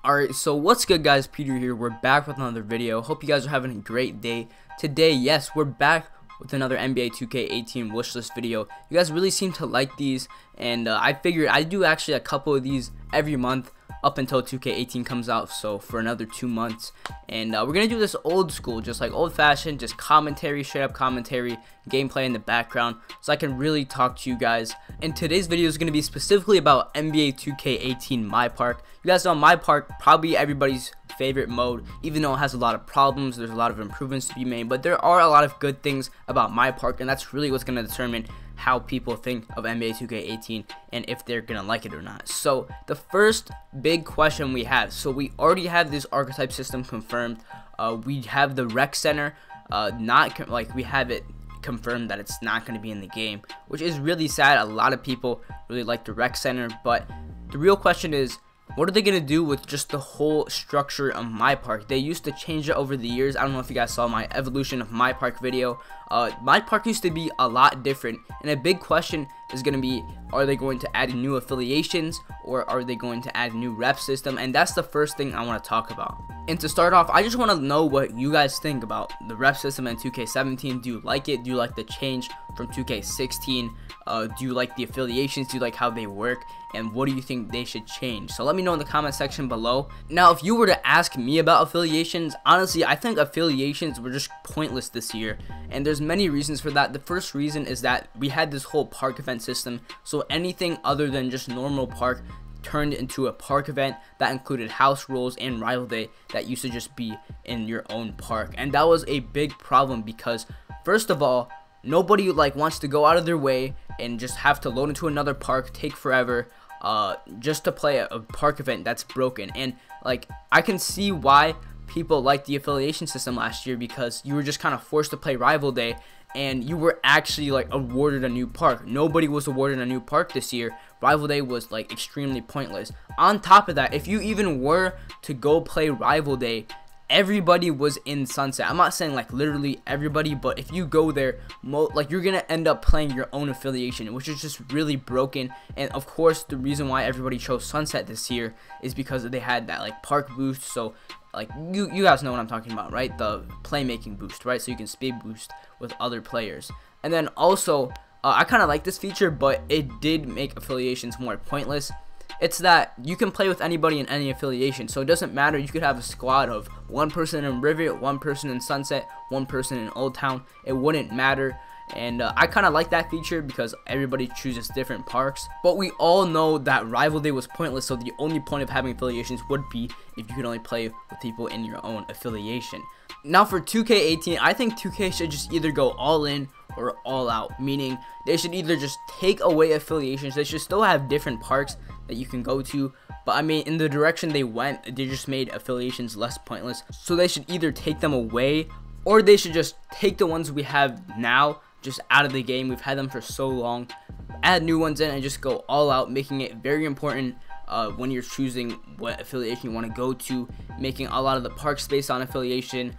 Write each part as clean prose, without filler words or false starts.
Alright, so what's good guys, Peter here. We're back with another video. Hope you guys are having a great day. Today, yes, we're back with another NBA 2K18 wishlist video. You guys really seem to like these, and I figured I'd do actually a couple of these every month up until 2K18 comes out, so for another 2 months. And we're gonna do this old school, just like old fashioned, just commentary, straight up commentary, gameplay in the background, so I can really talk to you guys. And today's video is gonna be specifically about NBA 2K18 My Park. You guys know My Park, probably everybody's favorite mode, even though it has a lot of problems. There's a lot of improvements to be made, but there are a lot of good things about My Park, and that's really what's gonna determine how people think of NBA 2K18 and if they're gonna like it or not. So the first big question we have, so we already have this archetype system confirmed. We have the rec center, we have it confirmed that it's not going to be in the game, which is really sad. A lot of people really like the rec center, but the real question is, what are they going to do with just the whole structure of My Park? They used to change it over the years. I don't know if you guys saw my evolution of My Park video. My Park used to be a lot different, and a big question is going to be, are they going to add new affiliations, or are they going to add a new rep system? And that's the first thing I want to talk about. And to start off, I just want to know what you guys think about the rep system in 2K17. Do you like it? Do you like the change from 2K16? Do you like the affiliations? Do you like how they work? And what do you think they should change? So let me know in the comment section below. Now, if you were to ask me about affiliations, honestly, I think affiliations were just pointless this year. And there's many reasons for that. The first reason is that we had this whole park event system. So anything other than just normal park turned into a park event that included house rules and rival day that used to just be in your own park. And that was a big problem because, first of all, nobody wants to go out of their way and just have to load into another park, take forever, just to play a park event that's broken. And I can see why people liked the affiliation system last year, because you were just kind of forced to play rival day, and you were actually awarded a new park. Nobody was awarded a new park this year. Rival day was extremely pointless. On top of that, if you even were to go play rival day, everybody was in Sunset. I'm not saying literally everybody, but if you go there, you're gonna end up playing your own affiliation, which is just really broken. And of course, the reason why everybody chose Sunset this year is because they had that park boost. So you guys know what I'm talking about, right? The playmaking boost, right? So you can speed boost with other players. And then also, I kind of like this feature, but it did make affiliations more pointless. It's that you can play with anybody in any affiliation, so it doesn't matter. You could have a squad of one person in Rivet, one person in Sunset, one person in Old Town. It wouldn't matter. And I kind of like that feature because everybody chooses different parks. But we all know that rival day was pointless, so the only point of having affiliations would be if you could only play with people in your own affiliation. Now for 2K18, I think 2K should just either go all in or all out, meaning they should either just take away affiliations. They should still have different parks that you can go to, but I mean, in the direction they went, they just made affiliations less pointless. So they should either take them away, or they should just take the ones we have now just out of the game. We've had them for so long, add new ones in, and just go all out, making it very important when you're choosing what affiliation you want to go to, making a lot of the parks based on affiliation,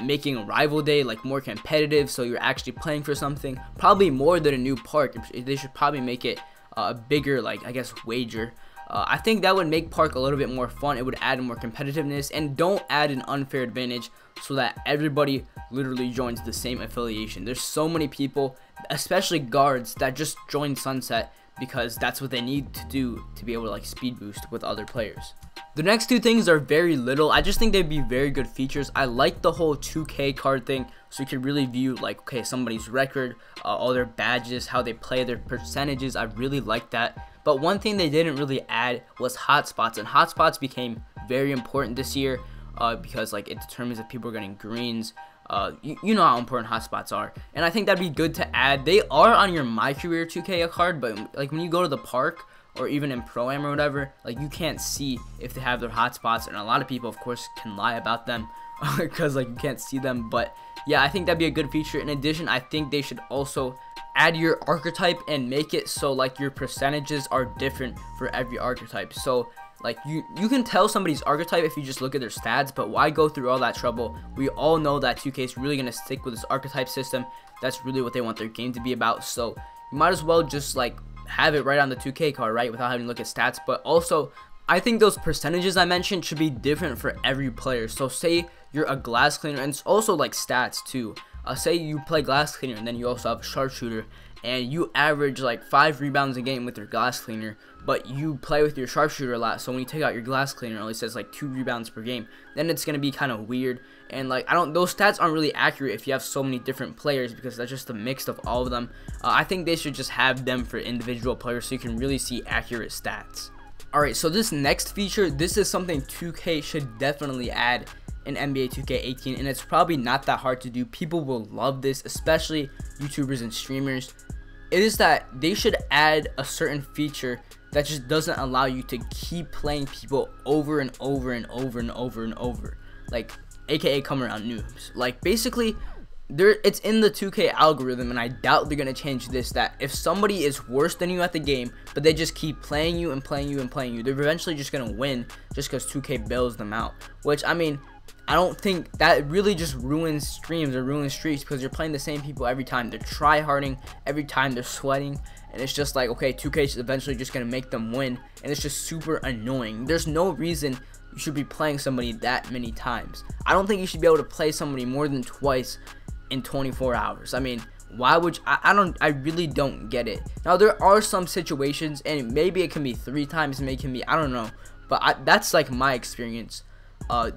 making rival day more competitive, so you're actually playing for something, probably more than a new park. They should probably make it a bigger I guess wager. I think that would make park a little bit more fun. It would add more competitiveness, and don't add an unfair advantage so that everybody literally joins the same affiliation. There's so many people, especially guards, that just join Sunset because that's what they need to do to be able to speed boost with other players. The next two things are very little. I just think they'd be very good features. I like the whole 2K card thing, so you can really view okay, somebody's record, all their badges, how they play, their percentages. I really like that. But one thing they didn't really add was hotspots, and hotspots became very important this year because it determines if people are getting greens. You know how important hotspots are, and I think that'd be good to add. They are on your My Career 2K card, but when you go to the park or even in Pro-Am or whatever, you can't see if they have their hotspots, and a lot of people of course can lie about them because you can't see them. But yeah, I think that'd be a good feature. In addition, I think they should also add your archetype and make it so your percentages are different for every archetype. So you can tell somebody's archetype if you just look at their stats, but why go through all that trouble? We all know that 2K is really going to stick with this archetype system. That's really what they want their game to be about, so you might as well just have it right on the 2K card, right, without having to look at stats. But also, I think those percentages I mentioned should be different for every player. So say you're a glass cleaner, and it's also like stats too. Say you play glass cleaner and then you also have a sharpshooter, and you average like 5 rebounds a game with your glass cleaner, but you play with your sharpshooter a lot, so when you take out your glass cleaner it only says like 2 rebounds per game, then it's gonna be kind of weird. And like those stats aren't really accurate if you have so many different players, because that's just a mix of all of them. I think they should just have them for individual players so you can really see accurate stats. Alright, so this next feature, this is something 2K should definitely add in NBA 2K18, and it's probably not that hard to do. People will love this, especially YouTubers and streamers. It is that they should add a certain feature that just doesn't allow you to keep playing people over and over and over and over and over, like aka come around noobs. Like basically it's in the 2K algorithm, and I doubt they're gonna change this, that if somebody is worse than you at the game but they just keep playing you and playing you and playing you, they're eventually just gonna win just because 2K bails them out. Which, I mean, I don't think that really just ruins streams or ruins streaks, because you're playing the same people every time. They're try-harding every time, they're sweating, and it's just like, okay, 2K is eventually just gonna make them win, and it's just super annoying. There's no reason you should be playing somebody that many times. I don't think you should be able to play somebody more than twice in 24 hours. I mean, why would you? I really don't get it. Now there are some situations, and maybe it can be 3 times, maybe it can be, I don't know, but that's like my experience.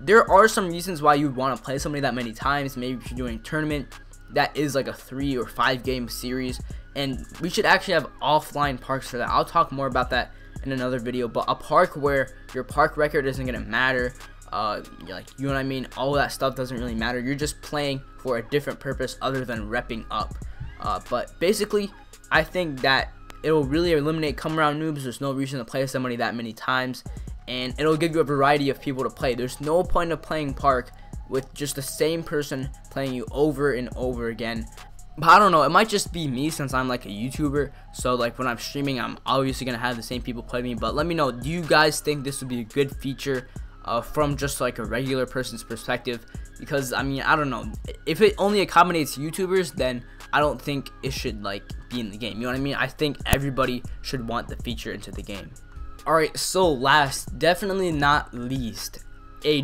There are some reasons why you'd want to play somebody that many times. Maybe if you're doing a tournament that is like a 3 or 5 game series, and we should actually have offline parks for that. I'll talk more about that in another video. But a park where your park record isn't gonna matter, like, you know what I mean, all that stuff doesn't really matter. You're just playing for a different purpose other than repping up. But basically, I think that it'll really eliminate come around noobs. There's no reason to play somebody that many times, and it'll give you a variety of people to play. There's no point of playing park with just the same person playing you over and over again. But I don't know, it might just be me since I'm like a YouTuber, so like when I'm streaming I'm obviously gonna have the same people play me. But let me know, do you guys think this would be a good feature from just like a regular person's perspective? Because I mean, I don't know, if it only accommodates YouTubers, then I don't think it should like be in the game, you know what I mean? I think everybody should want the feature into the game. Alright, so last, definitely not least, a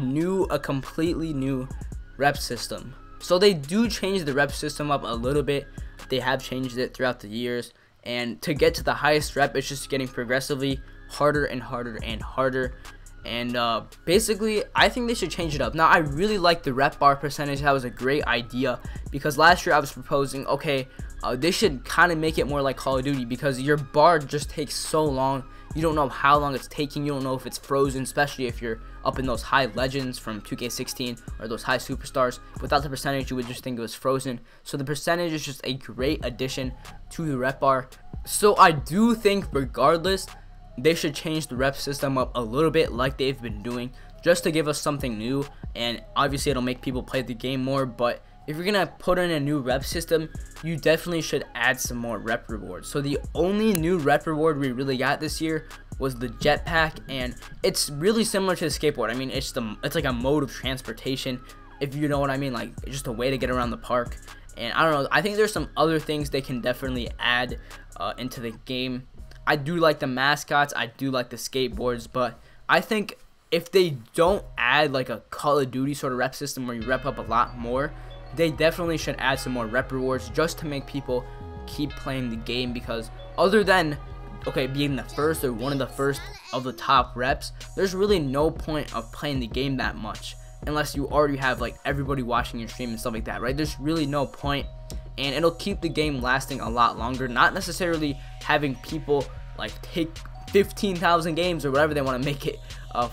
completely new rep system. So they do change the rep system up a little bit. They have changed it throughout the years, and to get to the highest rep, it's just getting progressively harder and harder and harder. And basically, I think they should change it up. Now, I really like the rep bar percentage. That was a great idea, because last year I was proposing, okay, they should kind of make it more like Call of Duty, because your bar just takes so long. You don't know how long it's taking. You don't know if it's frozen, especially if you're up in those high legends from 2K16 or those high superstars. Without the percentage, you would just think it was frozen. So the percentage is just a great addition to the rep bar. So I do think regardless, they should change the rep system up a little bit like they've been doing, just to give us something new. And obviously it'll make people play the game more, but if you're gonna put in a new rep system, you definitely should add some more rep rewards. So the only new rep reward we really got this year was the jetpack, and it's really similar to the skateboard. I mean, it's like a mode of transportation, if you know what I mean, like just a way to get around the park. And I don't know, I think there's some other things they can definitely add into the game. I do like the mascots, I do like the skateboards, but I think if they don't add like a Call of Duty sort of rep system where you rep up a lot more, they definitely should add some more rep rewards just to make people keep playing the game. Because other than, okay, being the first or one of the first of the top reps, there's really no point of playing the game that much unless you already have like everybody watching your stream and stuff like that, right? There's really no point, and it'll keep the game lasting a lot longer. Not necessarily having people like take 15,000 games or whatever they want to make it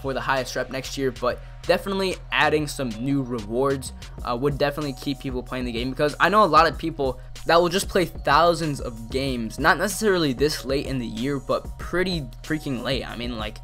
for the highest rep next year, but definitely adding some new rewards would definitely keep people playing the game. Because I know a lot of people that will just play thousands of games, not necessarily this late in the year, but pretty freaking late. I mean, like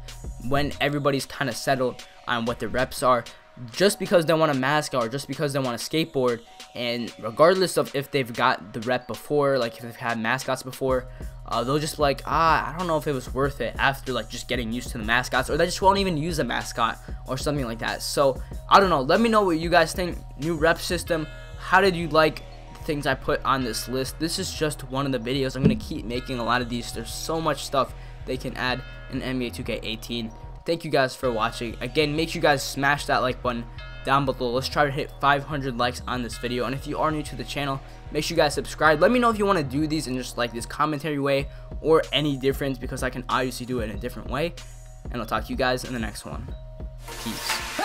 when everybody's kind of settled on what the reps are, just because they want a mascot or just because they want a skateboard. And regardless of if they've got the rep before, like if they've had mascots before, they'll just be like, I don't know if it was worth it after like just getting used to the mascots, or they just won't even use a mascot or something like that. So I don't know, let me know what you guys think. New rep system, how did you like the things I put on this list? This is just one of the videos. I'm gonna keep making a lot of these. There's so much stuff they can add in NBA 2K18. thank you guys for watching. Again, make sure you guys smash that like button down below. Let's try to hit 500 likes on this video. And if you are new to the channel, make sure you guys subscribe. Let me know if you want to do these in just like this commentary way or any difference, because I can obviously do it in a different way. And I'll talk to you guys in the next one. Peace.